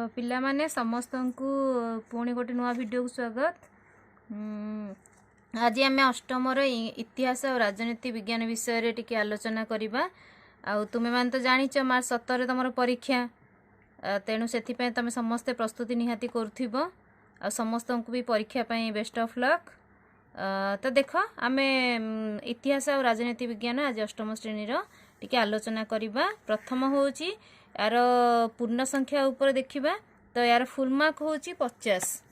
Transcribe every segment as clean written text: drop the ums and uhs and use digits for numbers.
पिला माने समस्त को पुणी गोटे नुआ वीडियो को स्वागत। आज आम अष्टम इतिहास और राजनीति विज्ञान विषय टी आलोचना करवा। तुम मैंने तो जाच मार्च 17 तुम परीक्षा तेणु से तुम समस्ते प्रस्तुति निहाती कर समस्त को भी परीक्षा बेस्ट ऑफ लक। तो देख आम इतिहास और राजनीति विज्ञान आज अष्टम श्रेणी टी आलोचना करवा। प्रथम हूँ यार पूर्ण संख्या ऊपर देखा तो यार फुल मार्क हूँ 50।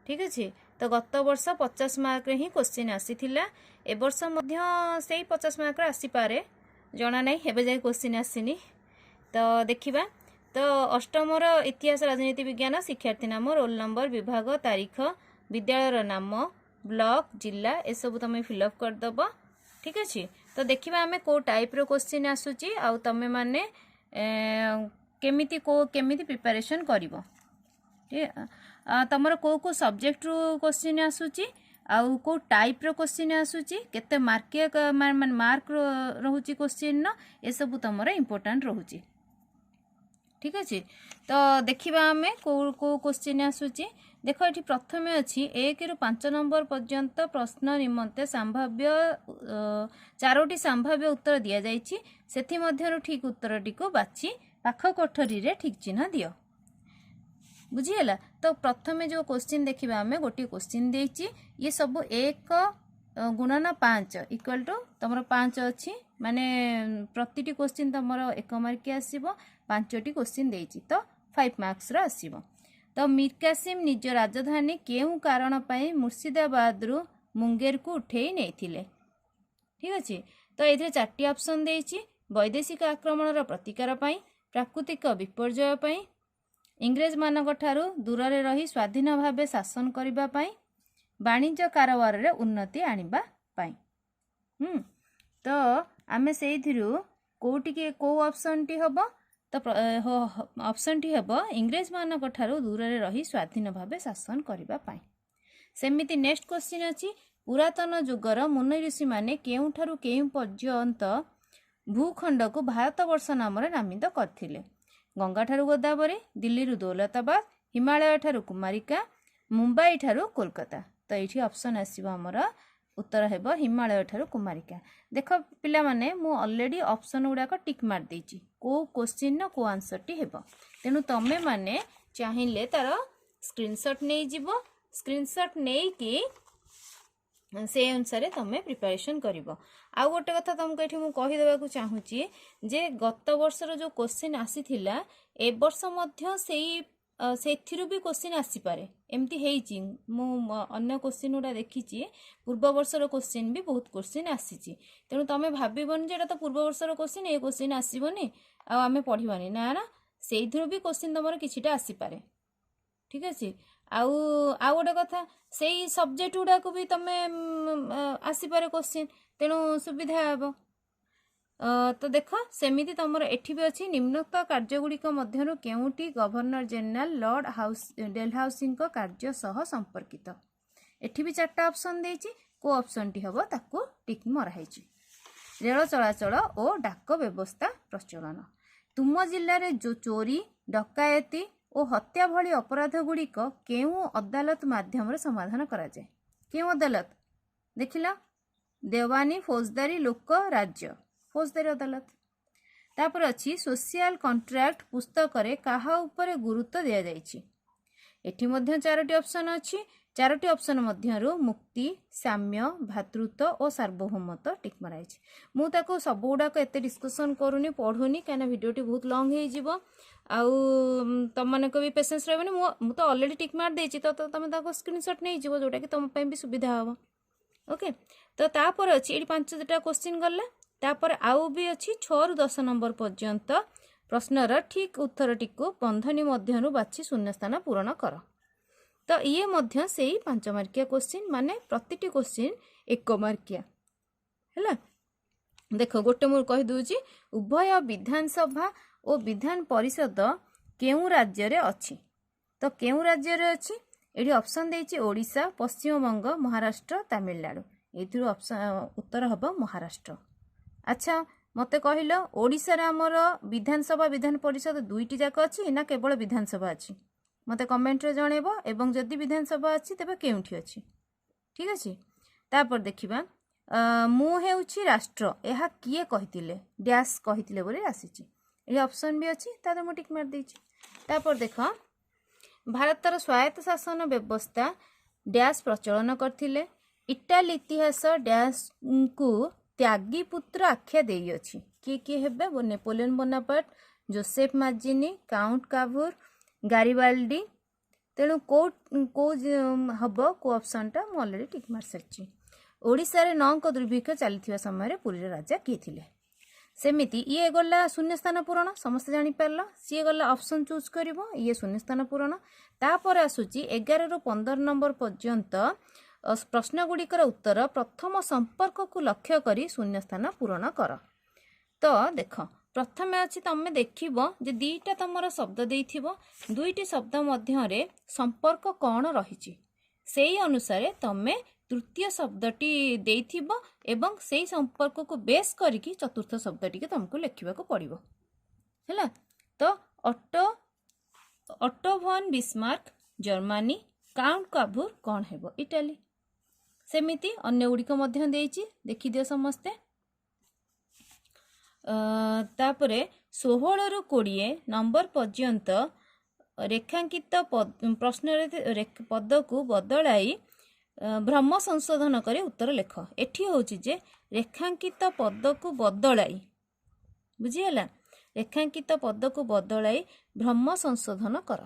ठीक अच्छे तो गत वर्ष 50 मार्क रे ही क्वेश्चन आसी ए वर्ष से 50 मार्क आसीपे जना ना एवं जाए क्वेश्चन आसीनी। तो देखा तो अष्टमर इतिहास राजनीति विज्ञान शिक्षार्थी नाम रोल नंबर विभाग तारीख विद्यालय नाम ब्लॉक जिला ए सब तुम फिलअप करदेव। ठीक अच्छे तो देखा आम को टाइप रो क्वेश्चन आसूची आउ तमें माने केमिति प्रिपरेशन करिवो। तमर को सब्जेक्ट रू क्वेश्चन आसूची आउ को टाइप रो क्वेश्चन आसूची केते मार्क रहूची क्वेश्चन न ए सब तमर इम्पोर्टेंट रहूची। ठीक अच्छे तो देखिबा आमे को क्वेश्चन आसूची। देखो ये प्रथम अच्छी 1 ରୁ 5 नंबर पर्यंत प्रश्न निमंते संभाव्य 4टी संभाव्य उत्तर दि जाइछि। सेथि मध्यरु ठीक उत्तरटी को बाछि पाख कोठरी रे ठीक चिन्ह दियो। बुझीगला। तो प्रथमे जो क्वेश्चन देखिबा आमे गोटी क्वेश्चन देछि ये सब 1 गुणन 5 इक्वल टू तमरो 5 अछि माने प्रतिटी क्वेश्चन तमरो 1 मार्क आसीबो 5टी क्वेश्चन देछि तो 5 मार्क्स रा आसीबो। तो मीर कासिम निज राजधानी केउ कारण पाई मुर्शिदाबाद रु मुंगेर को उठे नहीं थिले। ठीक अच्छे तो ये 4टी ऑप्शन देछि वैदेशिक आक्रमण प्रतिकार पाई प्राकृतिक विपर्यय पाई इंग्रेज मानक ठारू दूर रे रही स्वाधीन भावे शासन करिबा पाई वाणिज्य कारोबार रे उन्नति आनिबा पाई। तो आमे सेइथिरु कोटिके को ऑप्शन टी हबो तो ऑप्शन टी हम इंग्रेज मानक ठारू दूर रे रही स्वाधीन भावे शासन करिबा पाई। सेमिति नेक्स्ट क्वेश्चन अछि पुरातन जुगर मुनि ऋषि माने केउ ठारू केउ पर्यंत भूखंड को भारत वर्ष नाम रे नामित करथिले। गंगा ठारू गोदावरी दिल्ली रु दौलताबाद हिमालय ठारू कुमारिका मुंबई ठारू कोलकाता। तो ये ऑप्शन आसीबो हमर उत्तर हेबो हिमालय ठारू कुमारिका। देख पिला माने मु ऑलरेडी ऑप्शन गुडाक टिक मार देछि को क्वेश्चन न को आंसर टी हेबो। तेनु तमे माने चाहिले तार स्क्रीनशॉट नै जिवो स्क्रीनशॉट नै कि से अनुसार तमे प्रिपरेशन करिवो। आ गोटे कथा तुमको एठी मु कहि देबा को चाहूची जे गत वर्षर जो क्वेश्चन आसीथिला ए वर्ष मध्य सेथिरु भी क्वेश्चन आसी पारे एमती हेइची। मु अन्य क्वेश्चन गुडा देखिची पूर्व वर्षर क्वेश्चन भी बहुत क्वेश्चन आसीची तेणु तमे भाबिबनी जे एटा तो पूर्व वर्षर क्वेश्चन ए क्वेश्चन आसीबनी आ आमे पढिबानी ना सेइथिरु भी क्वेश्चन तमर किछिटा आसी पारे। ठीक अछि आ गोटे कथा सेई सब्जेक्ट गुडा को भी तमे आसी पारे क्वेश्चन तेणु सुविधा हेबो। तो देख सेमिति तुम एठी भी अच्छी निम्नोक्त कार्यगुड़िक मध्यरु केउटी गवर्नर जनरल लॉर्ड डेलहाउसी कार्य सह संपर्कित। एठी भी 4टा ऑप्शन देछि को ऑप्शन टी हबो ताकू टिक मराइछि। रेल चलाचल और डाक व्यवस्था प्रचलन तुम जिले में जो चोरी डकायती और हत्या भली अपराध गुड़िक केउ अदालत माध्यम समाधान करा जाए। केउ अदालत देखिला देवानी फौजदारी लोक राज्य फौजदारी अदालत। तापर अच्छी सोशल कॉन्ट्रैक्ट पुस्तक रे काहा ऊपर गुरुत्व दिया जाइछि। एठी मध्य 4टी ऑप्शन अच्छी 4टी ऑप्शन मध्यरु मुक्ति साम्य भातृत्व और सार्वभौमत्व टिक मराइछि। मु ताको सब गुडाक एते डिस्कशन करूनी पढुनी काना वीडियोटी बहुत लॉन्ग हे जिवो आउ तम माने को भी पेशेंस रहबनी। मु तो ऑलरेडी टिक मार देछि तो तमे ताको स्क्रीनशॉट नै जिवो जोटा कि तम पय भी सुविधा हबो। ओके तो तापर अछि एठी 5टा क्वेश्चन गल्ला तापर आउ भी अच्छी 6 ରୁ 10 नंबर पर्यंत प्रश्नर ठीक उत्तरटी को बंधनी मध्यरु बाछि शून्य स्थान पूरण कर। तो ये मध्य से 5 मार्किया क्वेश्चन माने प्रतिटी क्वेश्चन 1 मार्किया हैला। देखो गोटे मोर कहि दूची उभय विधानसभा और विधान परिषद केउ राज्य रे अछि। तो केउ राज्य रे अछि एठी ऑप्शन देछि ओडिशा पश्चिम बंग महाराष्ट्र तमिलनाडु। एथिरु ऑप्शन उत्तर हबो महाराष्ट्र। अच्छा मते कहलो ओडिशा रे हमर विधानसभा विधान परिषद दुईटी जाक अछि ना केवल विधानसभा अछि मते कमेंट रे जणेबो एवं जदि विधानसभा अछि तबे केउठी अछि ठीक अछि। तापर देखिबा मु हेउछि राष्ट्र एहा किए कहितिले डैश कहितिले बोली आसीछि ए ऑप्शन भी अछि तादे मु टिक मार देछि। तापर देख भारतर स्वायत्त शासन व्यवस्था डैश प्रचलन करथिले इटाली इतिहास डैश को त्यागी पुत्र आख्या देई अछि किए किए हेबे नेपोलियन बोनापार्ट जोसेफ मार्जिनी काउंट कावुर गारिबाल्डी तेणु को हम को ऑप्शन टा मु ऑलरेडी टिक मार सारिछि। ओडिशा रे नौक दुर्भिक्ष चली समय पुरी राजा किए थिले सेमिति ये गला शून्य स्थान पूरण समस्त जानी पारल सी गला ऑप्शन चूज करिवो ये शून्य स्थान पूरण तापर आसुची 11 रु 15 नंबर पर्यंत प्रश्न गुड़िकर उत्तर प्रथम संपर्क को लक्ष्य करी शून्य स्थान पूरण कर। तो देख प्रथमे अच्छी तमे देखिबो जे दीटा तमर शब्द देइथिबो दुईटी शब्द मध्यरे संपर्क कौन रहिछि सेई अनुसारे तमे तृतीय शब्दटी देइथिबो एवं सेई संपर्क को बेस करिकी चतुर्थ शब्दटी के तुमको लिखिबा को पड़िबो हैला। तो Otto von Bismarck Germany count Cavour कौन हेबो इटाली सेमिति अन्य गुड़िक मध्य देइछि देखि दियो समस्ते। तापरे 16 रु 20 नंबर पर्यंत रेखांकित प्रश्न पद को बदलाई भ्रम संशोधन करे उत्तर लेख एठी होछि जे रेखांकित पद को बदलाई बुझिहेला रेखांकित पद को बदलाई भ्रम संशोधन कर।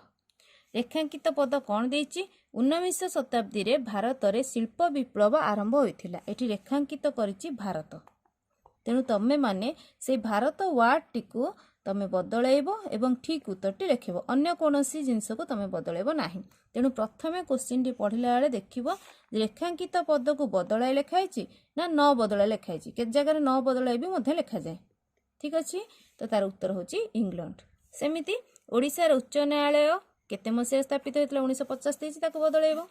रेखांकित पद कौन देइछि 19 शताब्दी रे भारत रे शिल्प विप्लव आरंभ होइथिला एठी रेखांकित करिछि भारत तेणु तमे माने से भारत वार्ड टिकु तमे बदलाइबो एवं ठीक उत्तरटी लिखिबो अन्य कोनोसी जिंस को तमे बदलाइबो नाही तेणु प्रथमे क्वेश्चन टी पढ़िला बेले देखिबो रेखांकित पद को बदलाई लिखाइछि ना न बदलाई लिखाइछि के जगह न बदलाई भी मध्ये लिखा जाए ठीक अछि। तो तार उत्तर होछि इंग्लैंड सेमिति ओडिशा रे उच्च न्यायालय केते मसे स्थापित होइतला 1950 ताको बदलाइबो।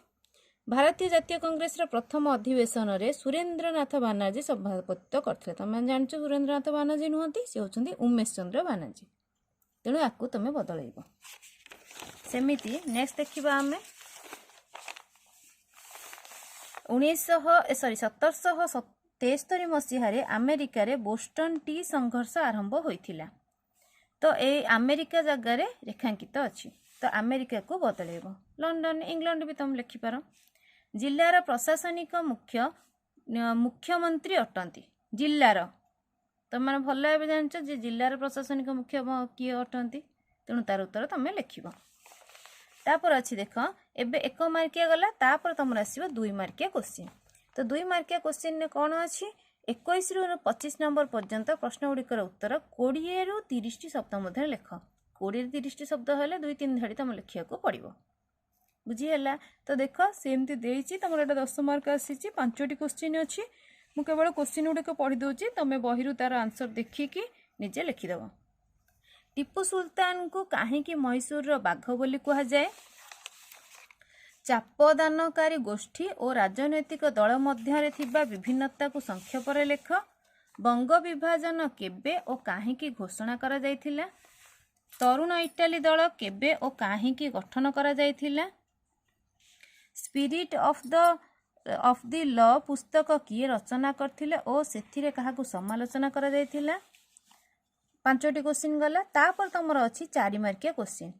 भारतीय जातीय कांग्रेस रा प्रथम अधिवेशन रे सुरेंद्रनाथ बानर्जी सभापतित्व करथिले तमे जानछो सुरेंद्रनाथ बानर्जी नुहंती से होचंदी उमेश चंद्र बानर्जी तेणु याकू तमे बदलाइबो सेमिति। नेक्स्ट देखिबा हमें 1773 मसीह अमेरिका रे बोस्टन टी संघर्ष आरंभ होइथिला तो ए अमेरिका जगह रे रेखांकित अछि तो अमेरिका को बदलाइबो। लंडन इंग्लैंड भी तुम लिखि पारो। जिल्लार प्रशासनिक मुख्यमंत्री अटंती जिल्लार तुम मैंने भल भाव जानछ जे जिल्लार प्रशासनिक मुख्य किए अटंती तेणु तार उत्तर तुम लिखिबो। तापर अच्छी देख एबे 1 मार्किया गला तापर तुम आसीबो 2 मार्किया क्वेश्चन तो 2 मार्किया क्वेश्चन ने कौन अच्छी 21 रु 25 नंबर पर्यंत प्रश्न गुड़िकर उत्तर 20 रु 30 शब्द मध्य लिख 20 रु 30 शब्द हेले 2-3 धाड़ी तुम लिखिया को पड़िबो बुझीला। तो देख सेमती देइछि तमर एटा 10 मार्क आसीछि 5टी क्वेश्चन अछि मु केवल क्वेश्चन गुड़िक पढ़ी दउछि तमे बहिरु तार आंसर देखिकी निजे लिखिदेव। टीपू सुल्तान को काहेकि मैसूर रो बाघ बोली कहा जाए चापदानकारी गोष्ठी और राजनैतिक दल मध्य थिबा विभिन्नता को संक्षेप रे लेख बंग विभाजन केबे और काहेकि घोषणा करा जायथिला तरुण इटाली दल केबे और काहेकि गठन करा जायथिला स्पिरिट ऑफ द लॉ पुस्तक किए रचना करथिले और सेथिरे काहाकू समालोचना करा जायथिला 5टी क्वेश्चन गला तापर तमर अछि 4 मार्किया क्वेश्चन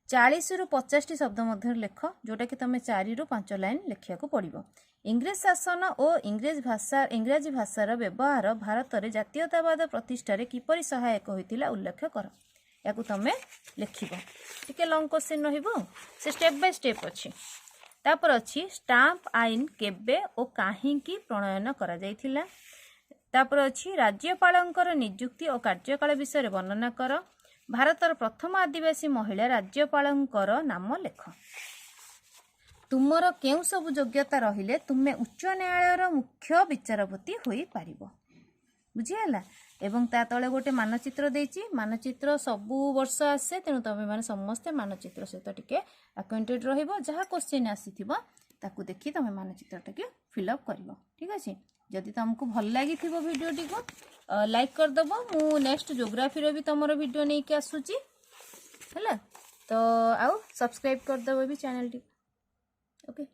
40 रु 50 शब्द मध्य लेख जोटा कि तमे 4 रु 5 लाइन लिखिया को पड़िबो। इंग्लिश शासन और इंग्राजी भाषार व्यवहार भारत रे जातीयतावाद प्रतिष्ठा रे किपरि सहायक होइतिला उल्लेख कर याकू तमे लिखिबो टिके लॉन्ग क्वेश्चन रहिबो से स्टेप बाय स्टेप अछि। तापर अछि स्टाम्प आईन केबे और काहेकि प्रणयन करा जायथिला तापर अछि राज्यपालंकर नियुक्ति और कार्यकाल विषय वर्णना कर भारतर प्रथम आदिवासी महिला राज्यपालंकर नाम लेख तुमर केउ सब योग्यता रहिले तुमे उच्च न्यायालयर मुख्य विचारपति होई पारिबो बुझिहेला। एवं ता तले गोटे मानचित्र देइछि मानचित्र सबु वर्ष आसे तेणु तमे माने समस्त मानचित्र सहित टिके अक्वेंटेड रहिबो जहा क्वेश्चन आसीथिबो ताकू देखि तमे मानचित्र टिके फिलअप कर। ठीक अच्छे, जदि तुमको भल लगी वीडियोटी को लाइक करदेव। मु नेक्स्ट ज्योग्राफी भी तुम वीडियो नहीं कि आसूची है, तो आउ सब्सक्राइब करदेव भी चैनल टी। ओके।